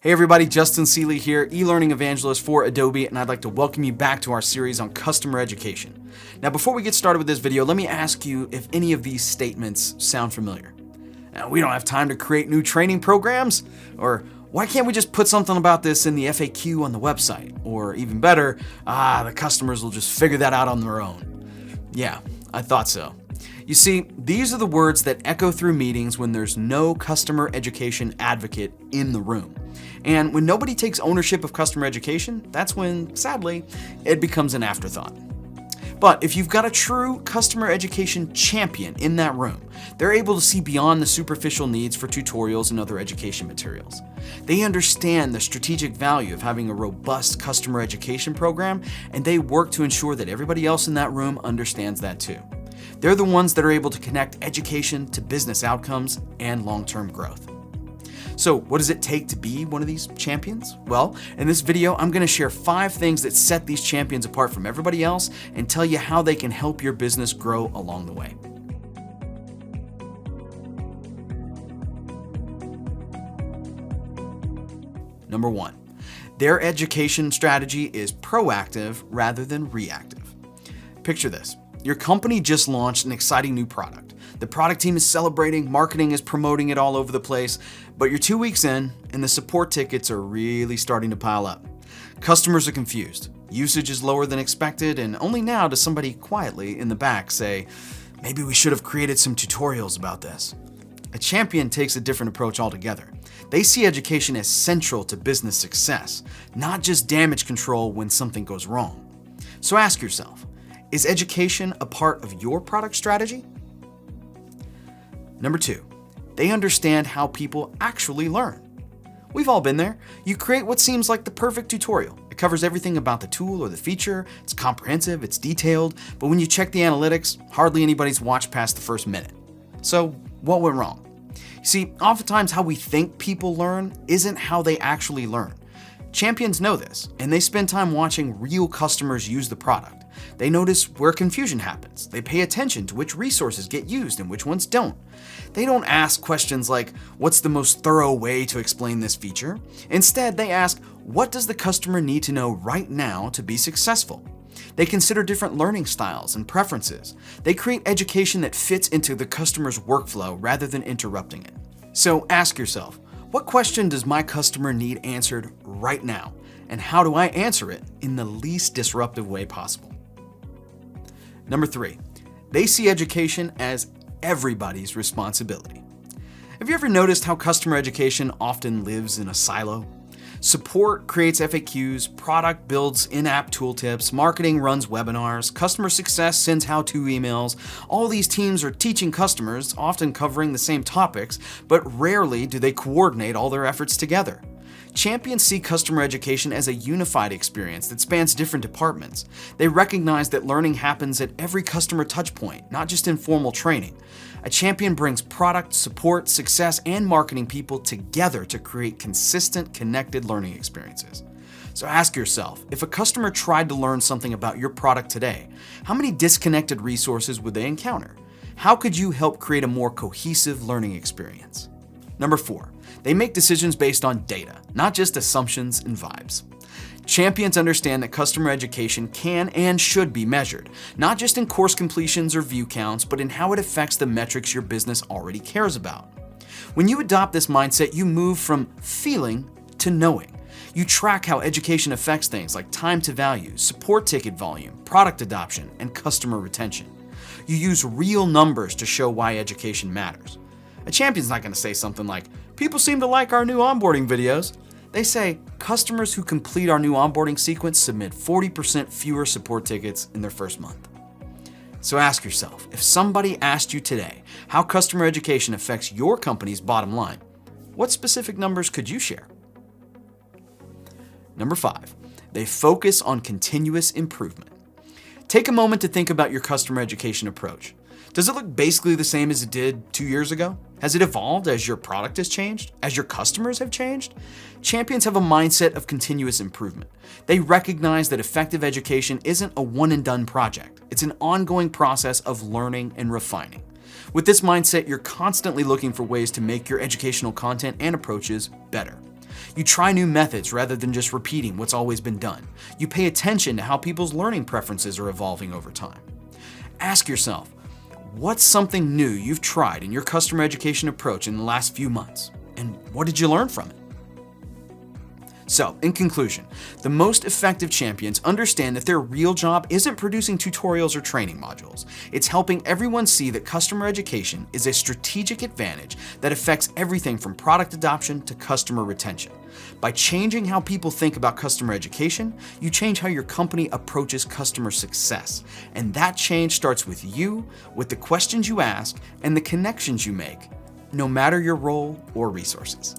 Hey everybody, Justin Seeley here, e-learning evangelist for Adobe, and I'd like to welcome you back to our series on customer education. Now before we get started with this video, let me ask you if any of these statements sound familiar. Now, we don't have time to create new training programs, or why can't we just put something about this in the FAQ on the website? Or even better, the customers will just figure that out on their own. Yeah, I thought so. You see, these are the words that echo through meetings when there's no customer education advocate in the room. And when nobody takes ownership of customer education, that's when, sadly, it becomes an afterthought. But if you've got a true customer education champion in that room, they're able to see beyond the superficial needs for tutorials and other education materials. They understand the strategic value of having a robust customer education program, and they work to ensure that everybody else in that room understands that too. They're the ones that are able to connect education to business outcomes and long-term growth. So what does it take to be one of these champions? Well, in this video, I'm going to share 5 things that set these champions apart from everybody else and tell you how they can help your business grow along the way. Number 1, their education strategy is proactive rather than reactive. Picture this. Your company just launched an exciting new product. The product team is celebrating, marketing is promoting it all over the place, but you're 2 weeks in and the support tickets are really starting to pile up. Customers are confused, usage is lower than expected, and only now does somebody quietly in the back say, maybe we should have created some tutorials about this. A champion takes a different approach altogether. They see education as central to business success, not just damage control when something goes wrong. So ask yourself, is education a part of your product strategy? Number 2, they understand how people actually learn. We've all been there. You create what seems like the perfect tutorial. It covers everything about the tool or the feature. It's comprehensive, it's detailed, but when you check the analytics, hardly anybody's watched past the first minute. So what went wrong? You see, oftentimes how we think people learn isn't how they actually learn. Champions know this, and they spend time watching real customers use the product. They notice where confusion happens. They pay attention to which resources get used and which ones don't. They don't ask questions like, what's the most thorough way to explain this feature? Instead, they ask, what does the customer need to know right now to be successful? They consider different learning styles and preferences. They create education that fits into the customer's workflow rather than interrupting it. So ask yourself, what question does my customer need answered right now? And how do I answer it in the least disruptive way possible? Number 3, they see education as everybody's responsibility. Have you ever noticed how customer education often lives in a silo? Support creates FAQs, product builds in-app tooltips, marketing runs webinars, customer success sends how-to emails. All these teams are teaching customers, often covering the same topics, but rarely do they coordinate all their efforts together. Champions see customer education as a unified experience that spans different departments. They recognize that learning happens at every customer touchpoint, not just in formal training. A champion brings product, support, success, and marketing people together to create consistent, connected learning experiences. So ask yourself, if a customer tried to learn something about your product today, how many disconnected resources would they encounter? How could you help create a more cohesive learning experience? Number 4, they make decisions based on data, not just assumptions and vibes. Champions understand that customer education can and should be measured, not just in course completions or view counts, but in how it affects the metrics your business already cares about. When you adopt this mindset, you move from feeling to knowing. You track how education affects things like time to value, support ticket volume, product adoption, and customer retention. You use real numbers to show why education matters. A champion's not going to say something like, people seem to like our new onboarding videos. They say, customers who complete our new onboarding sequence submit 40% fewer support tickets in their first month. So ask yourself, if somebody asked you today how customer education affects your company's bottom line, what specific numbers could you share? Number 5, they focus on continuous improvement. Take a moment to think about your customer education approach. Does it look basically the same as it did 2 years ago? Has it evolved as your product has changed? As your customers have changed? Champions have a mindset of continuous improvement. They recognize that effective education isn't a one-and-done project. It's an ongoing process of learning and refining. With this mindset, you're constantly looking for ways to make your educational content and approaches better. You try new methods rather than just repeating what's always been done. You pay attention to how people's learning preferences are evolving over time. Ask yourself, what's something new you've tried in your customer education approach in the last few months? And what did you learn from it? So, in conclusion, the most effective champions understand that their real job isn't producing tutorials or training modules. It's helping everyone see that customer education is a strategic advantage that affects everything from product adoption to customer retention. By changing how people think about customer education, you change how your company approaches customer success. And that change starts with you, with the questions you ask, and the connections you make, no matter your role or resources.